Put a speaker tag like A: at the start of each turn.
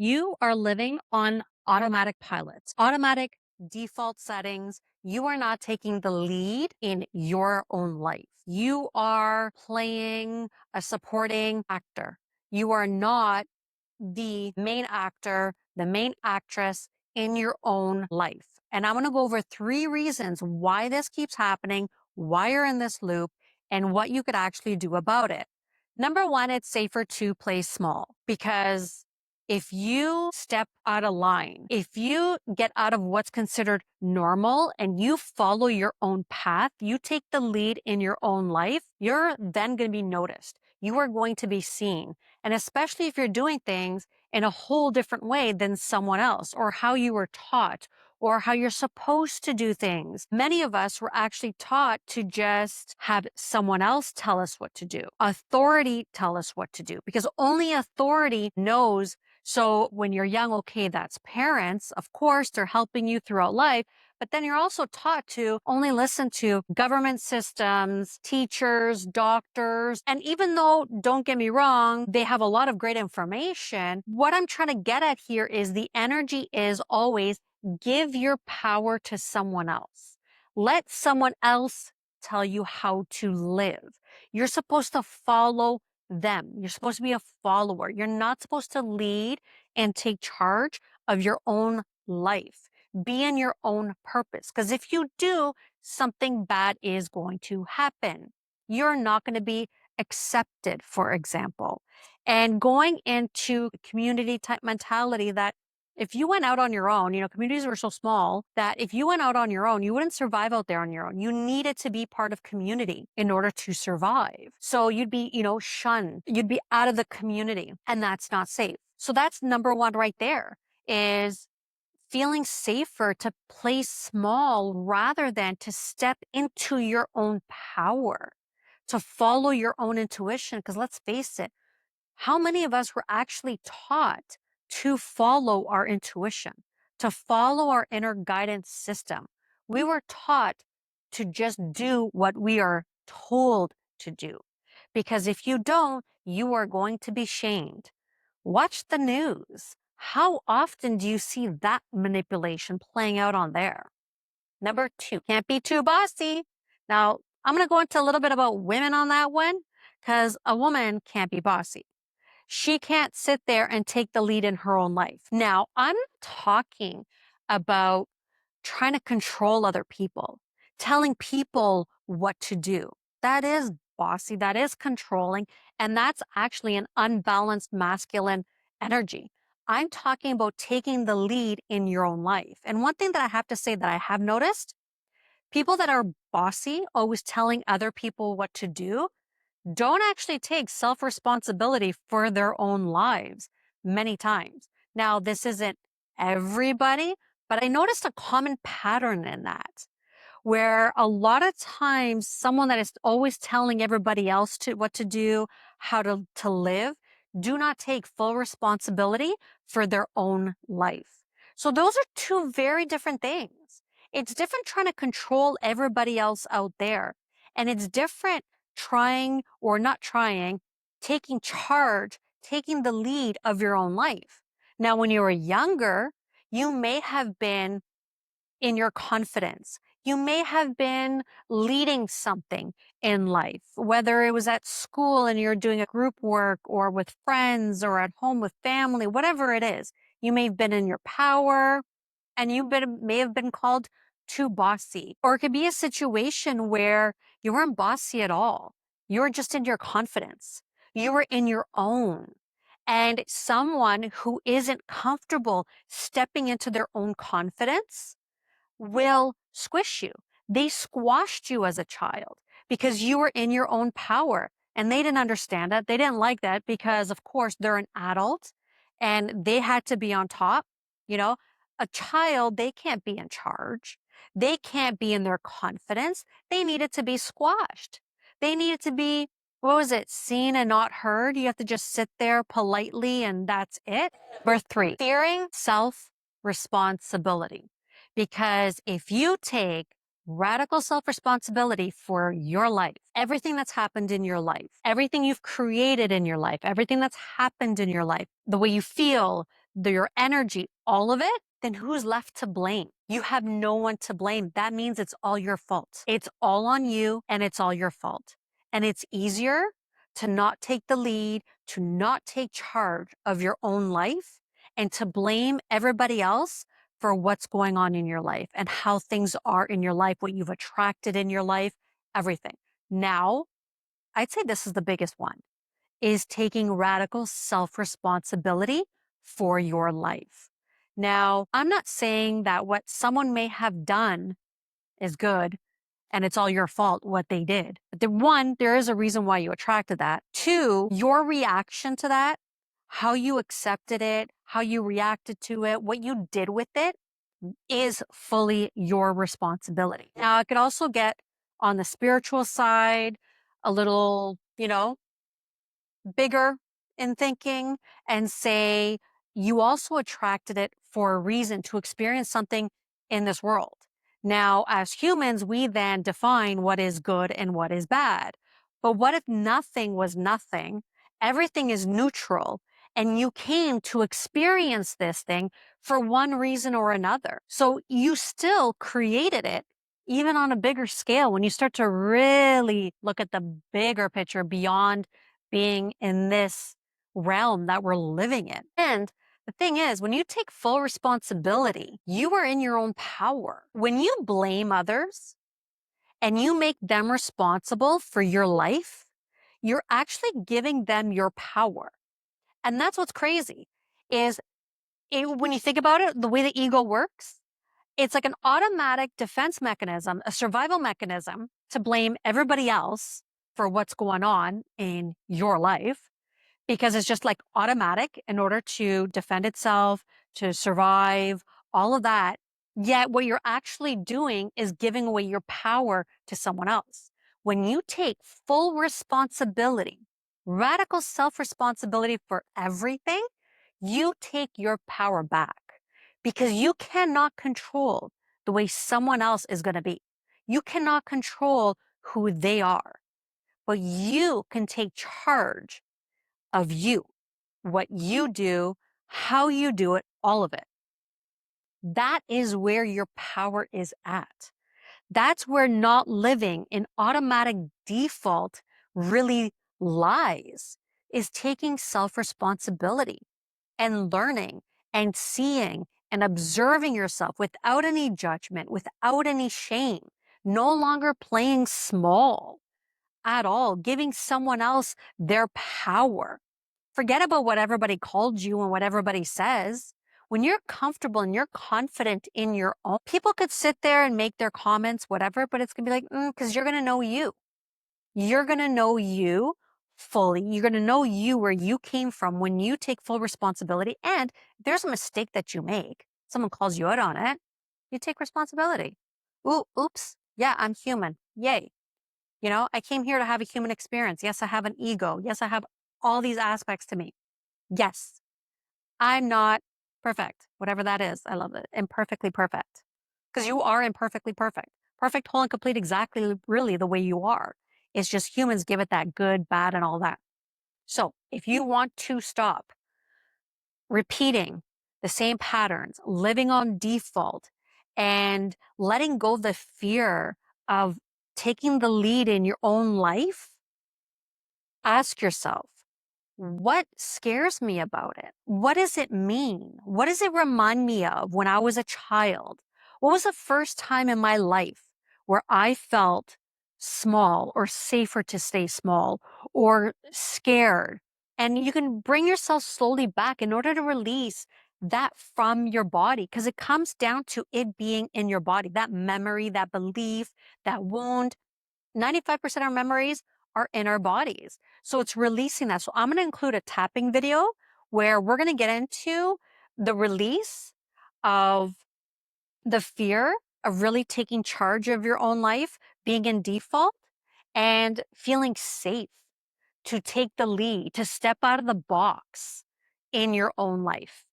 A: You are living on automatic pilots, automatic default settings. You are not taking the lead in your own life. You are playing a supporting actor. You are not the main actor, the main actress in your own life. And I'm going to go over 3 reasons why this keeps happening, why you're in this loop, and what you could actually do about it. Number one, it's safer to play small because if you step out of line, if you get out of what's considered normal and you follow your own path, you take the lead in your own life, you're then going to be noticed. You are going to be seen. And especially if you're doing things in a whole different way than someone else, or how you were taught, or how you're supposed to do things. Many of us were actually taught to just have someone else tell us what to do, authority tell us what to do, because only authority knows. So when you're young, okay, that's parents. Of course, they're helping you throughout life. But then you're also taught to only listen to government systems, teachers, doctors. And even though, don't get me wrong, they have a lot of great information, what I'm trying to get at here is the energy is always give your power to someone else. Let someone else tell you how to live. You're supposed to follow them. You're supposed to be a follower. You're not supposed to lead and take charge of your own life. Be in your own purpose. Because if you do, something bad is going to happen. You're not going to be accepted, for example. And going into community type mentality that if you went out on your own, communities were so small that if you went out on your own, you wouldn't survive out there on your own. You needed to be part of community in order to survive. So you'd be, shunned. You'd be out of the community, and that's not safe. So that's number one right there is feeling safer to play small rather than to step into your own power, to follow your own intuition. Because let's face it, how many of us were actually taught to follow our intuition, to follow our inner guidance system? We were taught to just do what we are told to do. Because if you don't, you are going to be shamed. Watch the news. How often do you see that manipulation playing out on there? Number two, can't be too bossy. Now, I'm going to go into a little bit about women on that one because a woman can't be bossy. She can't sit there and take the lead in her own life. Now, I'm not talking about trying to control other people, telling people what to do. That is bossy, that is controlling, and that's actually an unbalanced masculine energy. I'm talking about taking the lead in your own life. And one thing that I have to say that I have noticed, people that are bossy, always telling other people what to do, don't actually take self responsibility for their own lives many times. Now, this isn't everybody, but I noticed a common pattern in that where a lot of times someone that is always telling everybody else what to do, how to live, do not take full responsibility for their own life. So those are two very different things. It's different trying to control everybody else out there. And it's different trying or not trying, taking charge, taking the lead of your own life. Now, when you were younger, you may have been in your confidence. You may have been leading something in life, whether it was at school and you're doing a group work or with friends or at home with family, whatever it is. You may have been in your power and may have been called too bossy. Or it could be a situation where you weren't bossy at all. You were just in your confidence. You were in your own. And someone who isn't comfortable stepping into their own confidence will squish you. They squashed you as a child because you were in your own power and they didn't understand that. They didn't like that because, of course, they're an adult and they had to be on top. You know, a child, they can't be in charge. They can't be in their confidence. They needed to be squashed. They needed to be, what was it, seen and not heard. You have to just sit there politely and that's it. Number three, fearing self responsibility. Because if you take radical self responsibility for your life, everything that's happened in your life, everything you've created in your life, everything that's happened in your life, the way you feel, your energy, all of it, then who's left to blame? You have no one to blame. That means it's all your fault. It's all on you and it's all your fault. And it's easier to not take the lead, to not take charge of your own life, and to blame everybody else for what's going on in your life and how things are in your life, what you've attracted in your life, everything. Now, I'd say this is the biggest one, is taking radical self-responsibility for your life. Now, I'm not saying that what someone may have done is good and it's all your fault what they did. But one, there is a reason why you attracted that. Two, your reaction to that, how you accepted it, how you reacted to it, what you did with it is fully your responsibility. Now, it could also get on the spiritual side a little, bigger in thinking and say you also attracted it for a reason to experience something in this world. Now, as humans, we then define what is good and what is bad. But what if nothing was nothing? Everything is neutral and you came to experience this thing for one reason or another. So you still created it, even on a bigger scale, when you start to really look at the bigger picture beyond being in this realm that we're living in. And the thing is, when you take full responsibility, you are in your own power. When you blame others and you make them responsible for your life, you're actually giving them your power. And that's what's crazy is when you think about it, the way the ego works, it's like an automatic defense mechanism, a survival mechanism to blame everybody else for what's going on in your life because it's just like automatic in order to defend itself, to survive, all of that. Yet what you're actually doing is giving away your power to someone else. When you take full responsibility, radical self-responsibility for everything, you take your power back because you cannot control the way someone else is going to be. You cannot control who they are, but you can take charge of you, what you do, how you do it, all of it. That is where your power is at. That's where not living in automatic default really lies, is taking self-responsibility and learning and seeing and observing yourself without any judgment, without any shame, no longer playing small at all, giving someone else their power. Forget about what everybody called you and what everybody says. When you're comfortable and you're confident in your own, people could sit there and make their comments, whatever, but it's going to be like, because you're going to know you. You're going to know you fully. You're going to know you where you came from when you take full responsibility. And if there's a mistake that you make, someone calls you out on it, you take responsibility. Ooh, oops. Yeah, I'm human. Yay. I came here to have a human experience. Yes, I have an ego. Yes, I have all these aspects to me. Yes, I'm not perfect, whatever that is. I love it. Imperfectly perfect. Because you are imperfectly perfect. Perfect, whole, and complete exactly really the way you are. It's just humans give it that good, bad, and all that. So if you want to stop repeating the same patterns, living on default, and letting go of the fear of taking the lead in your own life, ask yourself, what scares me about it? What does it mean? What does it remind me of when I was a child? What was the first time in my life where I felt small or safer to stay small or scared? And you can bring yourself slowly back in order to release that from your body because it comes down to it being in your body, that memory, that belief, that wound. 95% of our memories are in our bodies. So it's releasing that. So I'm going to include a tapping video where we're going to get into the release of the fear of really taking charge of your own life, being in default, and feeling safe to take the lead, to step out of the box in your own life.